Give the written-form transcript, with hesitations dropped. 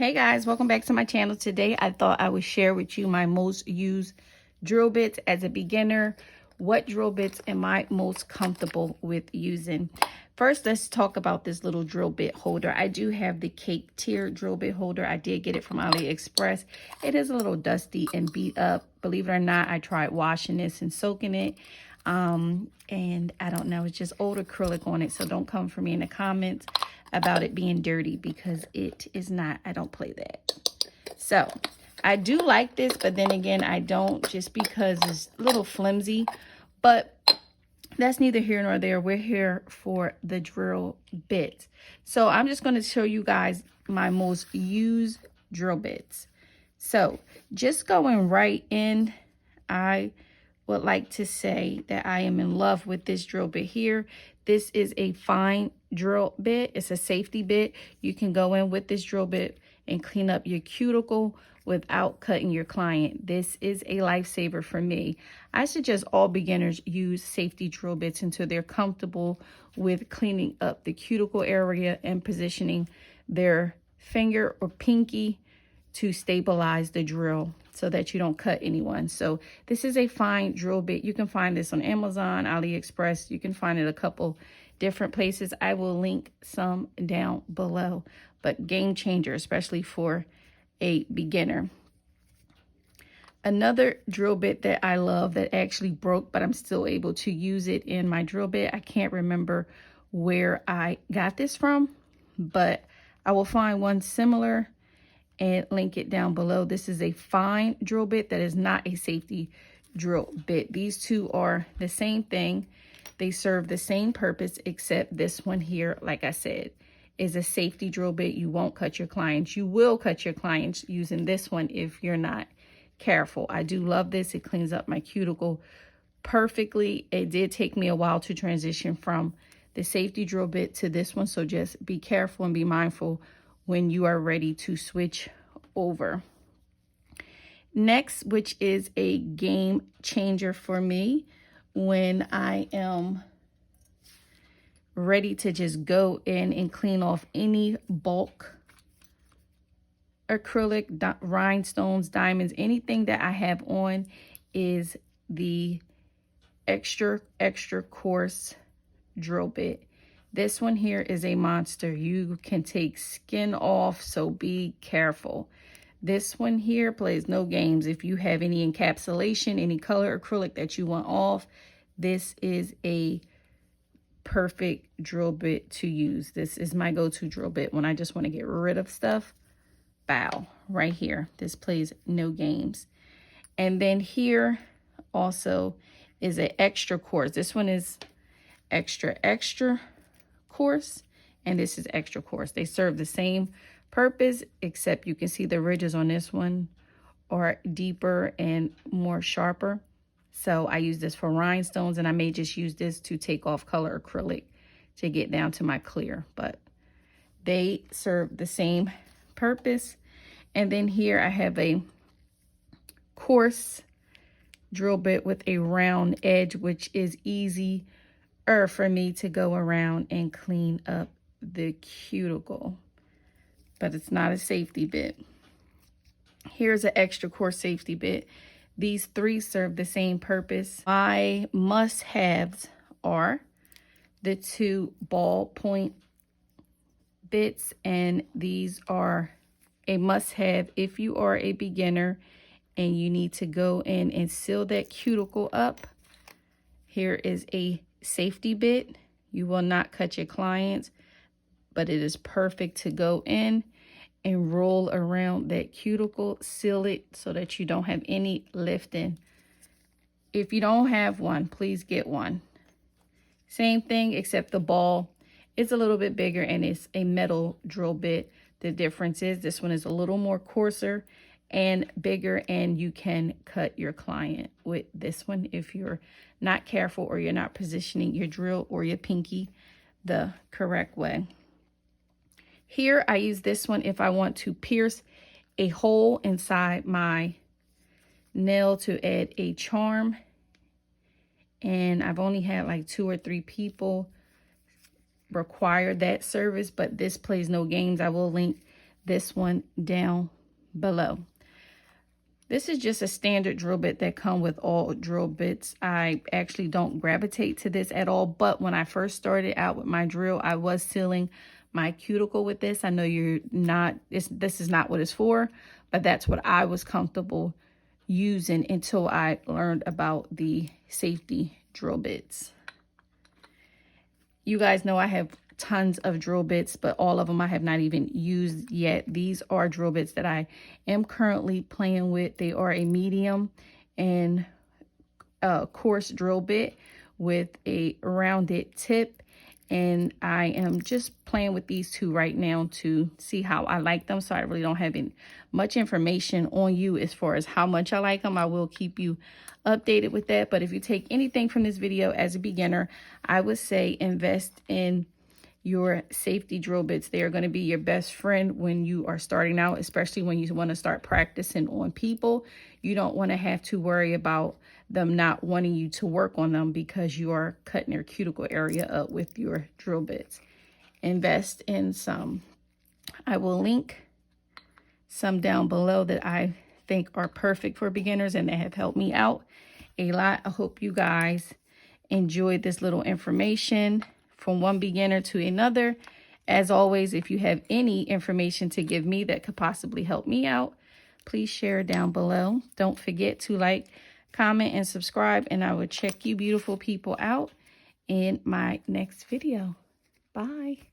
Hey guys, welcome back to my channel. Today I thought I would share with you my most used drill bits as a beginner. What drill bits am I most comfortable with using? First, let's talk about this little drill bit holder. I do have the Cape Tier drill bit holder. I did get it from AliExpress. It is a little dusty and beat up. Believe it or not, I tried washing this and soaking it. And I don't know, it's just old acrylic on it. So don't come for me in the comments about it being dirty, because it is not. I don't play that. So I do like this, but then again, I don't, just because it's a little flimsy. But that's neither here nor there. We're here for the drill bits. So I'm just going to show you guys my most used drill bits. So just going right in, I would like to say that I am in love with this drill bit here. This is a fine drill bit. It's a safety bit. You can go in with this drill bit and clean up your cuticle without cutting your client. This is a lifesaver for me. I suggest all beginners use safety drill bits until they're comfortable with cleaning up the cuticle area and positioning their finger or pinky to stabilize the drill so that you don't cut anyone. So this is a fine drill bit. You can find this on Amazon, AliExpress. You can find it a couple different places. I will link some down below. But game changer, especially for a beginner. Another drill bit that I love that actually broke, but I'm still able to use it in my drill bit. I can't remember where I got this from, but I will find one similar and link it down below. This is a fine drill bit that is not a safety drill bit. These two are the same thing. They serve the same purpose, except this one here, like I said, is a safety drill bit. You won't cut your clients. You will cut your clients using this one if you're not careful. I do love this. It cleans up my cuticle perfectly. It did take me a while to transition from the safety drill bit to this one, so just be careful and be mindful when you are ready to switch over. Next, which is a game changer for me when I am ready to just go in and clean off any bulk acrylic, rhinestones, diamonds, anything that I have on, is the extra coarse drill bit. This one here is a monster. You can take skin off, so be careful. This one here plays no games. If you have any encapsulation, any color acrylic that you want off, this is a perfect drill bit to use. This is my go-to drill bit when I just want to get rid of stuff. Bow, right here. This plays no games. And then here also is an extra coarse. This one is extra coarse, and this is extra coarse. They serve the same purpose, except you can see the ridges on this one are deeper and more sharper. So I use this for rhinestones, and I may just use this to take off color acrylic to get down to my clear, but they serve the same purpose. And then here I have a coarse drill bit with a round edge, which is easy for me to go around and clean up the cuticle, but it's not a safety bit. Here's an extra coarse safety bit. These three serve the same purpose. My must-haves are the two ballpoint bits, and these are a must-have if you are a beginner and you need to go in and seal that cuticle up. Here is a safety bit. You will not cut your clients, but it is perfect to go in and roll around that cuticle, seal it so that you don't have any lifting. If you don't have one, please get one. Same thing, except the ball is a little bit bigger and it's a metal drill bit. The difference is this one is a little more coarser and bigger, and you can cut your client with this one if you're not careful or you're not positioning your drill or your pinky the correct way. Here I use this one if I want to pierce a hole inside my nail to add a charm, and I've only had like 2 or 3 people require that service, but this plays no games. I will link this one down below. This is just a standard drill bit that come with all drill bits. I actually don't gravitate to this at all, but when I first started out with my drill, I was sealing my cuticle with this. I know this is not what it's for, but that's what I was comfortable using until I learned about the safety drill bits. You guys know I have tons of drill bits, but all of them I have not even used yet. These are drill bits that I am currently playing with. They are a medium and coarse drill bit with a rounded tip, and I am just playing with these two right now to see how I like them. So I really don't have much information on you as far as how much I like them. I will keep you updated with that, but if you take anything from this video as a beginner, I would say invest in your safety drill bits. They are going to be your best friend when you are starting out, especially when you want to start practicing on people. You don't want to have to worry about them not wanting you to work on them because you are cutting their cuticle area up with your drill bits. Invest in some. I will link some down below that I think are perfect for beginners and that have helped me out a lot. I hope you guys enjoyed this little information from one beginner to another. As always, if you have any information to give me that could possibly help me out, please share down below. Don't forget to like, comment, and subscribe, and I will check you beautiful people out in my next video. Bye.